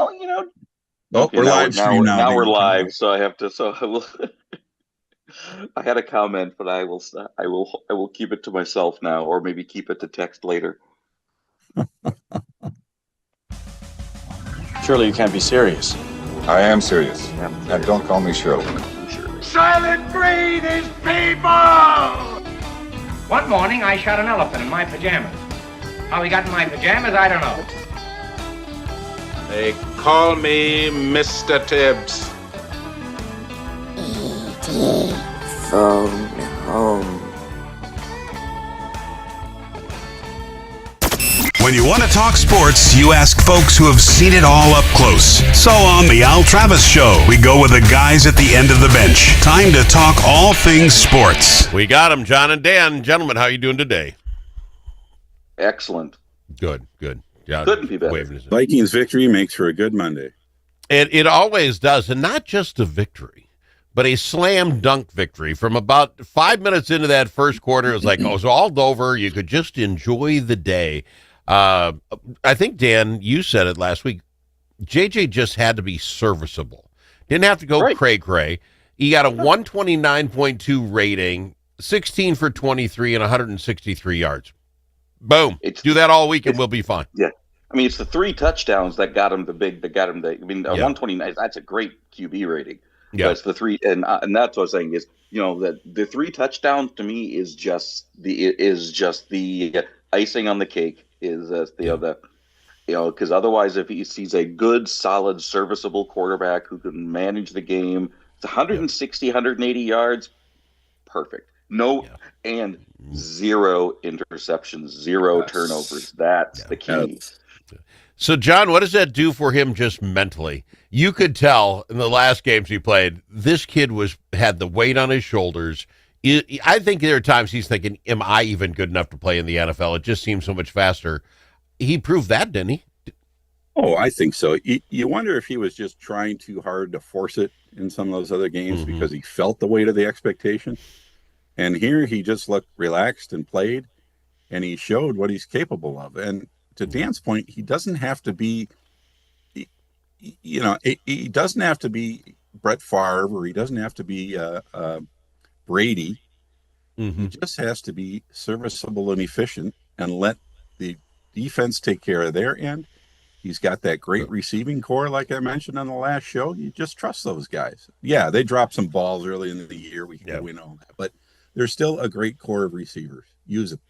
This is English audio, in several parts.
Well, Oh, okay, we're live stream now. now we're Dean. Come live, on. so I have to. So I will. I had a comment, but I will keep it to myself now, or maybe keep it to text later. Surely you can't be serious. I am serious. Yeah, And don't call me Shirley. sure. Silent breed is people! One morning, I shot an elephant in my pajamas. How he got in my pajamas, I don't know. They call me Mr. Tibbs. E.T. phone home. When you want to talk sports, you ask folks who have seen it all up close. So on The Al Travis Show, we go with the guys at the end of the bench. Time to talk all things sports. We got them, John and Dan. Gentlemen, how you doing today? Excellent. Good. Yeah, Couldn't be better. waving his- Vikings victory makes for a good Monday. It always does, and not just a victory, but a slam dunk victory. From about 5 minutes into that first quarter, it was like, oh, it's all over. You could just enjoy the day. I think, Dan, you said it last week. JJ just had to be serviceable. Didn't have to go cray-cray. He got a 129.2 rating, 16 for 23, and 163 yards. Boom. Do that all week, and we'll be fine. Yeah. I mean, it's the 3 touchdowns that got him the 129, that's a great QB rating. Yeah. But it's the 3, and that's what I was saying is, that the 3 touchdowns to me is just the icing on the cake. Because otherwise, if he's a good, solid, serviceable quarterback who can manage the game, it's 160, 180 yards, perfect. And 0 interceptions, 0 turnovers. That's the key. So, John, what does that do for him just mentally? You could tell in the last games he played, this kid had the weight on his shoulders. I think there are times he's thinking, am I even good enough to play in the NFL? It just seems so much faster. He proved that, didn't he? Oh, I think so. You wonder if he was just trying too hard to force it in some of those other games because he felt the weight of the expectation. And here he just looked relaxed and played, and he showed what he's capable of. And to Dan's point, he doesn't have to be, he doesn't have to be Brett Favre, or he doesn't have to be Brady. He just has to be serviceable and efficient and let the defense take care of their end. He's got that great receiving core, like I mentioned on the last show. You just trust those guys. Yeah, they dropped some balls early in the year. We know that. But there's still a great core of receivers. Use it.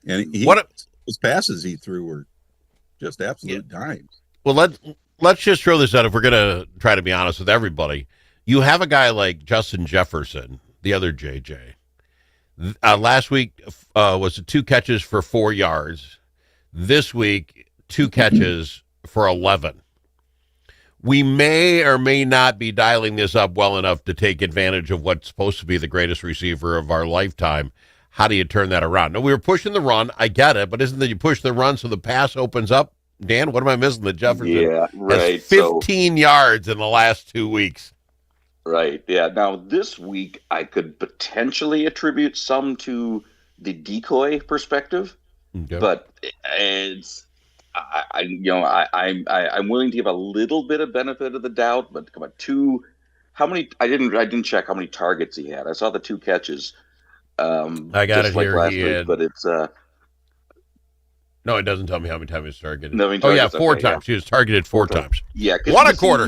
And his passes he threw were just absolute dimes. Well, let's just throw this out if we're going to try to be honest with everybody. You have a guy like Justin Jefferson, the other JJ. Last week was 2 catches for 4 yards. This week, 2 catches for 11. We may or may not be dialing this up well enough to take advantage of what's supposed to be the greatest receiver of our lifetime. How do you turn that around? Now, we were pushing the run. I get it, but isn't that you push the run so the pass opens up? Dan, what am I missing? The Jefferson has 15 yards in the last 2 weeks. Right. Yeah. Now, this week, I could potentially attribute some to the decoy perspective, but I'm willing to give a little bit of benefit of the doubt. But come on, how many? I didn't check how many targets he had. I saw the 2 catches. I got it here. Last week, but it's no, it doesn't tell me how many times he was targeted. No, targets, 4 times. Yeah. He was targeted 4 times. Yeah, what a quarter.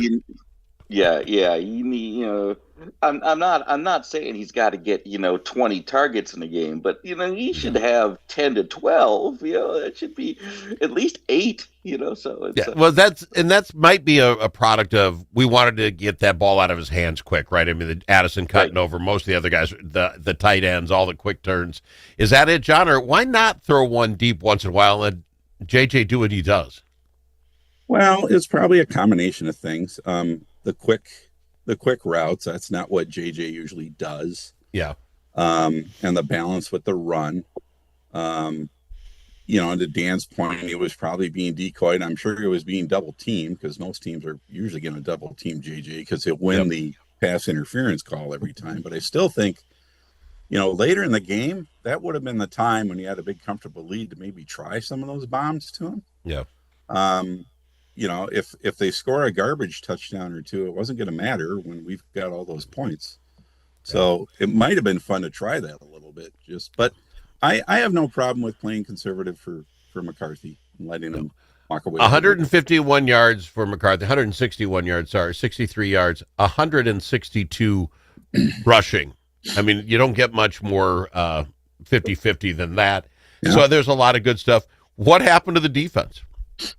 I'm not saying he's got to get 20 targets in a game, but he should have 10 to 12. It should be at least 8. So it's, well, that's might be a product of we wanted to get that ball out of his hands quick, right? I mean, the Addison cutting over most of the other guys, the tight ends, all the quick turns. Is that it, John? Or why not throw one deep once in a while and let JJ do what he does? Well, it's probably a combination of things. The quick routes, that's not what JJ usually does. Yeah. And the balance with the run. And to Dan's point, he was probably being decoyed. I'm sure he was being double teamed because most teams are usually going to double team JJ because he'll win the pass interference call every time. But I still think, later in the game, that would have been the time when he had a big comfortable lead to maybe try some of those bombs to him. Yeah. if they score a garbage touchdown or two, it wasn't going to matter when we've got all those points. So it might have been fun to try that a little bit. But I have no problem with playing conservative for McCarthy and letting him walk away. 151 yards for McCarthy, 161 yards, 63 yards, 162 rushing. I mean, you don't get much more 50-50 than that. Yeah. So there's a lot of good stuff. What happened to the defense?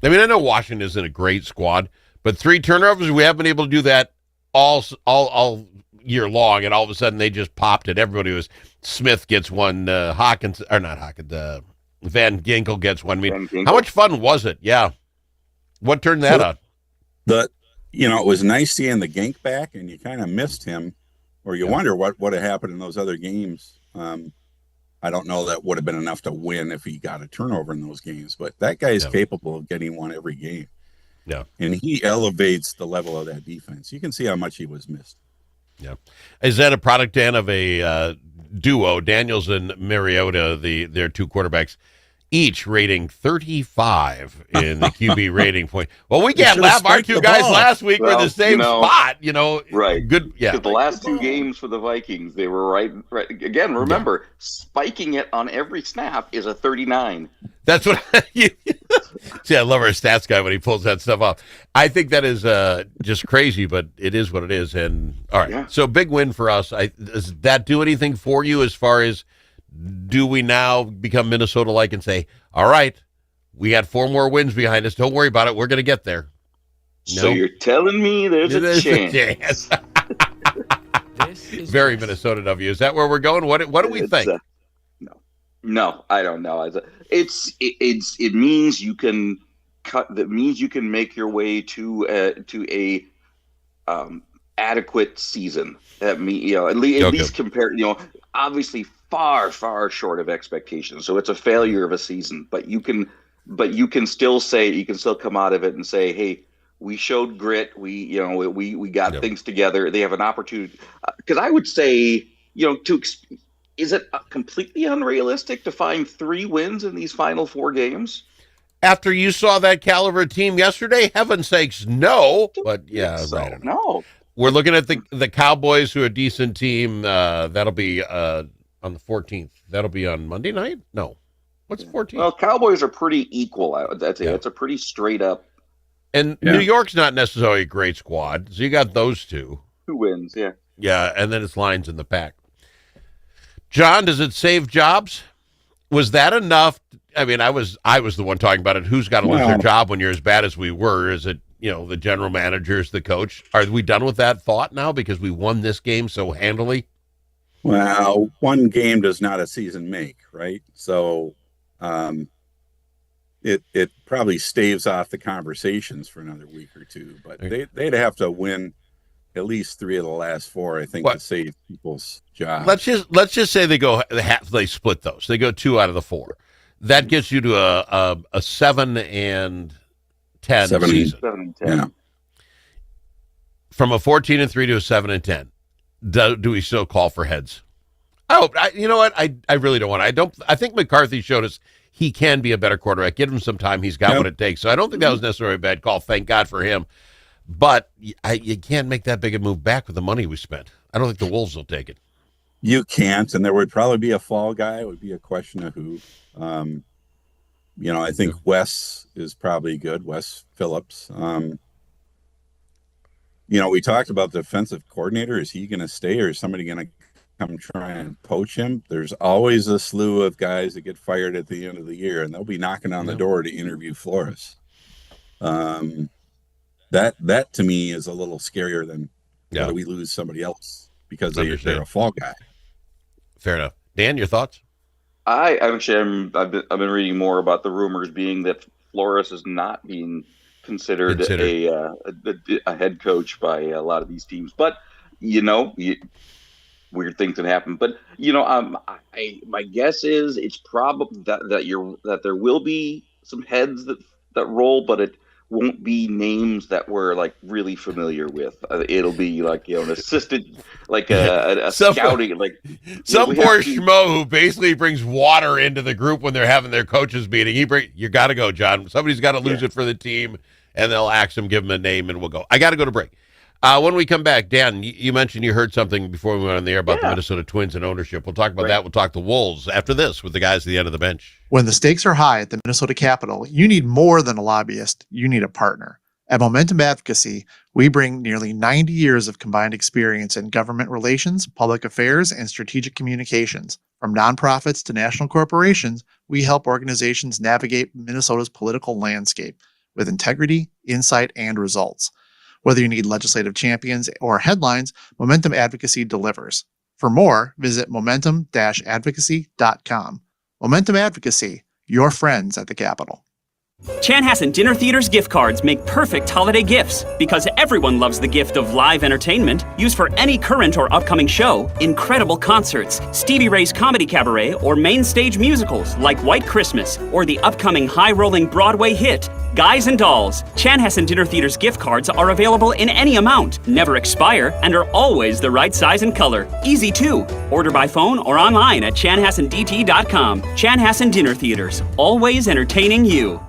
I mean, I know Washington isn't a great squad, but 3 turnovers, we haven't been able to do that all year long, and all of a sudden they just popped it. Everybody was, Smith gets one, Van Ginkel gets one. I mean, how much fun was it? Yeah. What turned that on? It was nice seeing the Gink back, and you kind of missed him, or you wonder what had happened in those other games. I don't know that would have been enough to win if he got a turnover in those games, but that guy is capable of getting one every game. Yeah. And he elevates the level of that defense. You can see how much he was missed. Yeah. Is that a product, Dan, of a duo, Daniels and Mariota, their 2 quarterbacks, each rating 35 in the QB rating point? Well, we can't laugh. Our 2 guys last week were the same spot, Right. Good. Yeah. The last 2 games for the Vikings, they were right. Again, remember, spiking it on every snap is a 39. That's what see, I love our stats guy when he pulls that stuff off. I think that is just crazy, but it is what it is. And all right, So big win for us. Does that do anything for you as far as, do we now become Minnesota-like and say, all right, we got 4 more wins behind us. Don't worry about it. We're going to get there. So you're telling me there's a chance. Very Minnesota of you. Is that where we're going? What do we think? No, I don't know. It means you can cut. That means you can make your way to a adequate season. At least compared. Obviously far short of expectations. So it's a failure of a season. But you can still come out of it and say, hey, we showed grit. We got things together. They have an opportunity. Because I would say, is it completely unrealistic to find 3 wins in these final 4 games? After you saw that caliber team yesterday, heaven's sakes, no. But right. No. We're looking at the Cowboys, who are a decent team. That'll be on the 14th. That'll be on Monday night? No. What's 14th? Well, Cowboys are pretty equal. I'd say it's a pretty straight up. And New York's not necessarily a great squad, so you got those 2. 2 wins, yeah. Yeah, and then it's Lions in the pack. John, does it save jobs? Was that enough? I mean, I was the one talking about it. Who's got to lose their job when you're as bad as we were? Is it, the general managers, the coach? Are we done with that thought now because we won this game so handily? Well, 1 game does not a season make, right? So it probably staves off the conversations for another week or 2. But they'd have to win at least 3 of the last 4, I think, to save people's jobs. Let's just say they split those. They go 2 out of the 4. That gets you to a 7-10 season. 7-10. Yeah. From a 14-3 to a 7-10. Do we still call for heads? You know what? I really don't want to. I think McCarthy showed us he can be a better quarterback. Give him some time. He's got what it takes. So I don't think that was necessarily a bad call. Thank God for him. But you can't make that big a move back with the money we spent. I don't think the Wolves will take it. You can't, and there would probably be a fall guy. It would be a question of who. I think Wes is probably good, Wes Phillips. We talked about the defensive coordinator. Is he going to stay, or is somebody going to come try and poach him? There's always a slew of guys that get fired at the end of the year, and they'll be knocking on the door to interview Flores. That to me is a little scarier than whether we lose somebody else because they're a fall guy. Fair enough. Dan, your thoughts? I've been reading more about the rumors being that Flores is not being considered. A head coach by a lot of these teams, but weird things can happen. But my guess is it's probably that there will be some heads that roll, but it won't be names that we're like really familiar with. It'll be like an assistant, like a scouting, like some poor schmo who basically brings water into the group when they're having their coaches meeting. You got to go, John. Somebody's got to lose it for the team. and they'll ask them, give them a name, and we'll go. I got to go to break. When we come back, Dan, you mentioned you heard something before we went on the air about the Minnesota Twins and ownership. We'll talk about that. We'll talk the Wolves after this with the guys at the end of the bench. When the stakes are high at the Minnesota Capitol, you need more than a lobbyist. You need a partner. At Momentum Advocacy, we bring nearly 90 years of combined experience in government relations, public affairs, and strategic communications. From nonprofits to national corporations, we help organizations navigate Minnesota's political landscape with integrity, insight, and results. Whether you need legislative champions or headlines, Momentum Advocacy delivers. For more, visit momentum-advocacy.com. Momentum Advocacy, your friends at the Capitol. Chanhassen Dinner Theater's gift cards make perfect holiday gifts because everyone loves the gift of live entertainment used for any current or upcoming show, incredible concerts, Stevie Ray's Comedy Cabaret, or main stage musicals like White Christmas or the upcoming high-rolling Broadway hit, Guys and Dolls. Chanhassen Dinner Theater's gift cards are available in any amount, never expire, and are always the right size and color. Easy too. Order by phone or online at chanhassendt.com. Chanhassen Dinner Theaters, always entertaining you.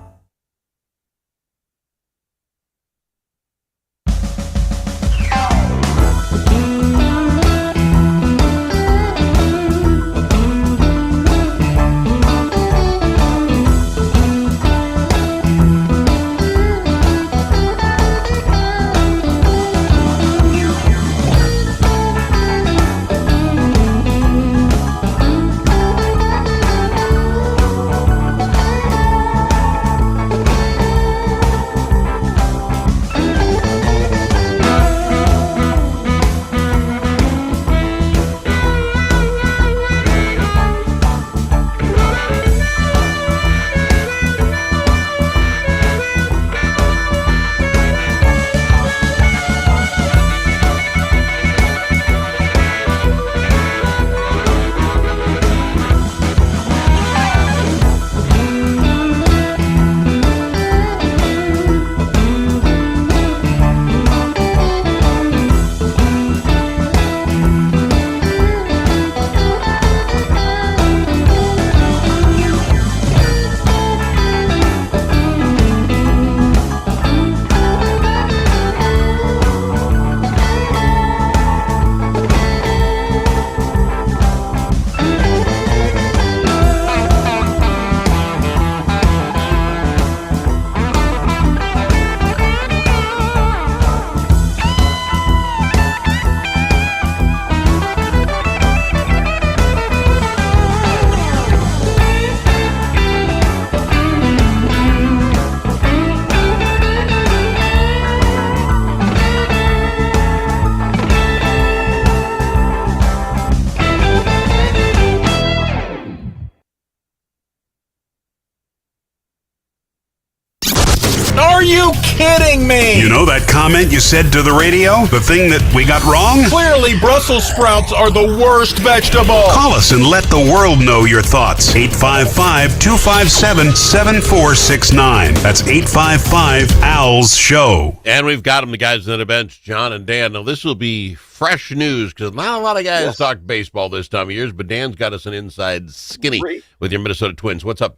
Are you kidding me? You know that comment you said to the radio? The thing that we got wrong? Clearly, Brussels sprouts are the worst vegetable. Call us and let the world know your thoughts. 855-257-7469. That's 855-ALS-SHOW. And we've got them, the guys on the bench, John and Dan. Now, this will be fresh news because not a lot of guys talk baseball this time of year, but Dan's got us an inside skinny with your Minnesota Twins. What's up?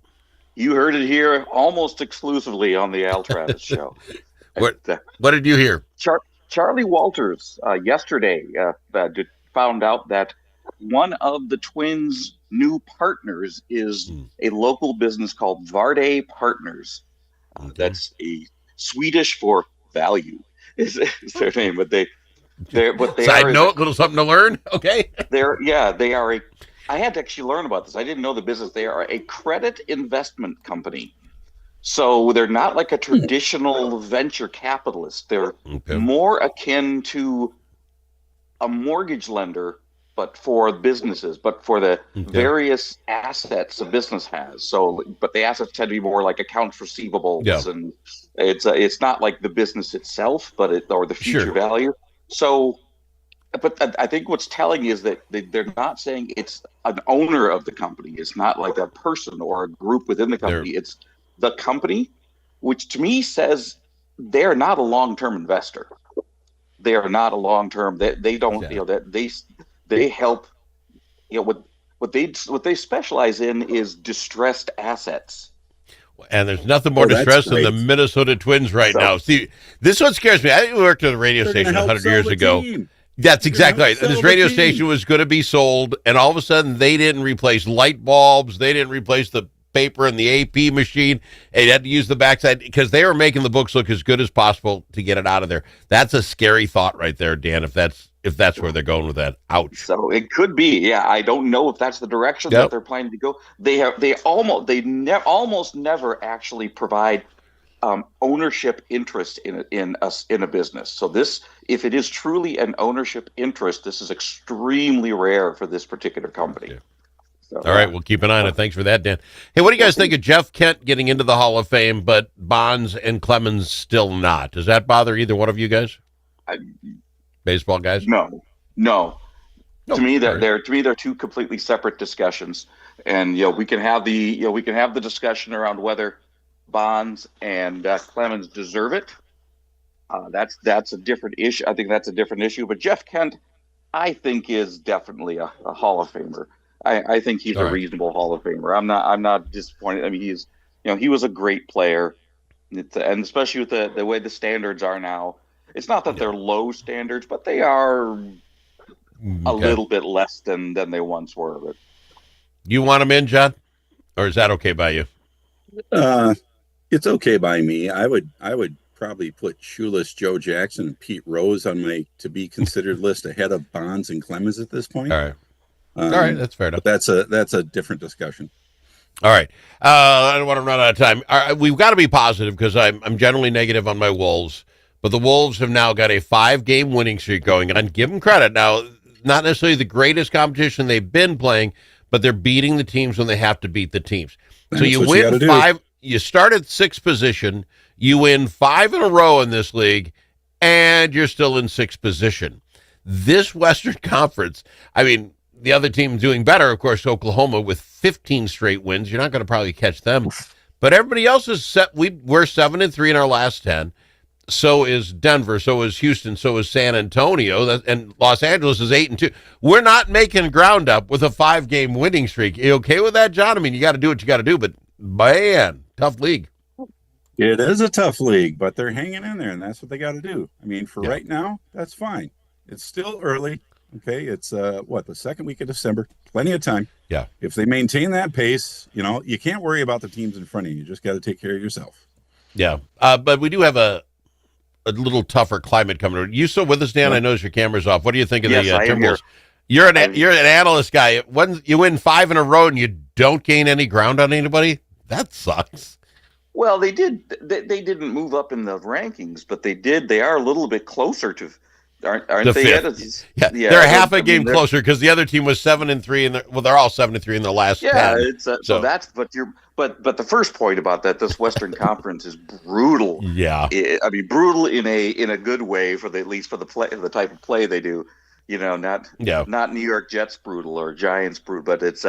You heard it here almost exclusively on the Al Travis Show. What did you hear? Charlie Walters yesterday found out that one of the Twins' new partners is a local business called Varde Partners. That's a Swedish for value is their name, but they Side note, little something to learn. Okay. They are a. I had to actually learn about this. I didn't know the business. They are a credit investment company. So they're not like a traditional venture capitalist. They're more akin to a mortgage lender, but for businesses, but for the various assets a business has. So, but the assets tend to be more like accounts receivables, and it's not like the business itself, but or the future value. So, but I think what's telling is that they're not saying it's an owner of the company. It's not like a person or a group within the company. It's the company, which to me says they're not a long-term investor. They are not a long-term. They don't. You know that they help. You know what they specialize in is distressed assets. And there's nothing more distressed than the Minnesota Twins right now. See, this one scares me. I worked at a radio station 100 years ago. That's exactly right. This radio station was going to be sold, and all of a sudden they didn't replace light bulbs. They didn't replace the paper in the AP machine. They had to use the backside because they were making the books look as good as possible to get it out of there. That's a scary thought right there, Dan, if that's where they're going with that. Ouch. So it could be. Yeah, I don't know if that's the direction that they're planning to go. They almost never actually provide ownership interest in a business. So this, if it is truly an ownership interest, this is extremely rare for this particular company. Yeah. So, all right, we'll keep an eye on it. Thanks for that, Dan. Hey, what do you guys think of Jeff Kent getting into the Hall of Fame, but Bonds and Clemens still not? Does that bother either one of you guys? Baseball guys? No. To me, they're two completely separate discussions, and we can have the discussion around whether Bonds and Clemens deserve it. That's a different issue. I think that's a different issue. But Jeff Kent, I think, is definitely a Hall of Famer. I think he's a reasonable Hall of Famer. I'm not disappointed. I mean, he was a great player, and especially with the way the standards are now. It's not that they're low standards, but they are a little bit less than they once were. But you want him in, John, or is that okay by you? It's okay by me. I would probably put Shoeless Joe Jackson and Pete Rose on my to be considered list ahead of Bonds and Clemens at this point. All right. All right, that's fair enough. But that's a different discussion. All right. I don't want to run out of time. We've got to be positive because I'm generally negative on my Wolves, but the Wolves have now got a 5-game winning streak going on. Give them credit. Now, not necessarily the greatest competition they've been playing, but they're beating the teams when they have to beat the teams. So you win 5. You start at 6th position. You win 5 in a row in this league, and you're still in 6th position. This Western Conference, I mean, the other team doing better, of course, Oklahoma with 15 straight wins. You're not going to probably catch them. But everybody else is set. We're 7-3 in our last 10. So is Denver. So is Houston. So is San Antonio. And Los Angeles is 8-2. We're not making ground up with a 5-game winning streak. You okay with that, John? I mean, you got to do what you got to do. But, man, tough league. It is a tough league, but they're hanging in there, and that's what they got to do. I mean, for right now, that's fine. It's still early. Okay, it's the second week of December. Plenty of time. Yeah. If they maintain that pace, you can't worry about the teams in front of you. You just got to take care of yourself. Yeah. But we do have a little tougher climate coming. You still with us, Dan? I notice your camera's off. What do you think of the Timberwolves? You're an analyst guy. When you win 5 in a row and you don't gain any ground on anybody, that sucks. Well, they did. They didn't move up in the rankings, but they did. They are a little bit closer to. Aren't the they? They're half a game closer because the other team was 7-3, and they're all 7-3 in their last 10. Yeah, so that's but the first point about that, this Western Conference is brutal. Yeah, I mean brutal in a good way at least for the type of play they do. Not New York Jets brutal or Giants brutal, but it's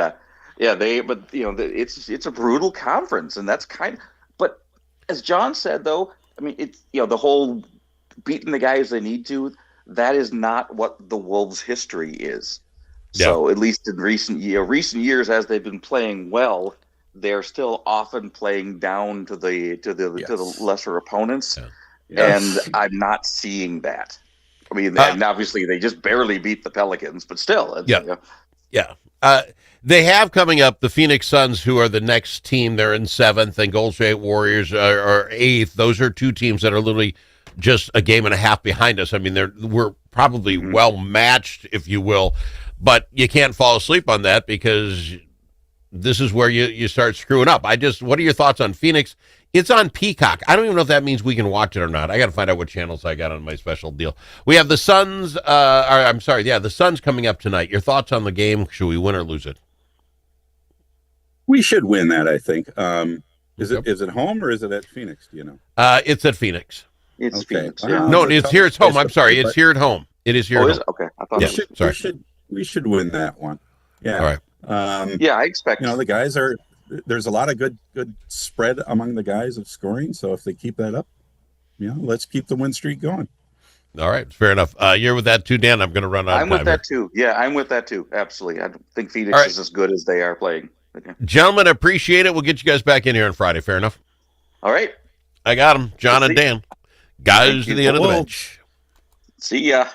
it's a brutal conference, and that's But as John said, though, I mean it's the whole beating the guys they need to. That is not what the Wolves' history is. Yeah. So at least in recent years, as they've been playing well, they're still often playing down to the lesser opponents, and I'm not seeing that. I mean, and obviously they just barely beat the Pelicans, but still, they have coming up the Phoenix Suns, who are the next team. They're in 7th, and Golden State Warriors are 8th. Those are two teams that are literally just a game and a half behind us. I mean, we're probably well matched, if you will, but you can't fall asleep on that because this is where you start screwing up. What are your thoughts on Phoenix? It's on Peacock. I don't even know if that means we can watch it or not. I got to find out what channels I got on my special deal. We have the Suns. The Suns coming up tonight. Your thoughts on the game? Should we win or lose it? We should win that, I think. Is it home or is it at Phoenix? Do you know? It's at Phoenix. It's Phoenix. No, it's here. It's home. I'm sorry. It's here at home. It is here. At home. Okay. I thought we should win that one. Yeah. All right. I expect. The guys are. There's a lot of good spread among the guys of scoring. So if they keep that up, let's keep the win streak going. All right, fair enough. You're with that too, Dan. I'm going to run out of time. I'm with that too. Yeah, I'm with that too. Absolutely. I don't think Phoenix is as good as they are playing. Gentlemen, appreciate it. We'll get you guys back in here on Friday. Fair enough? All right. I got them. John and Dan. Guys to the end of the bench. See ya.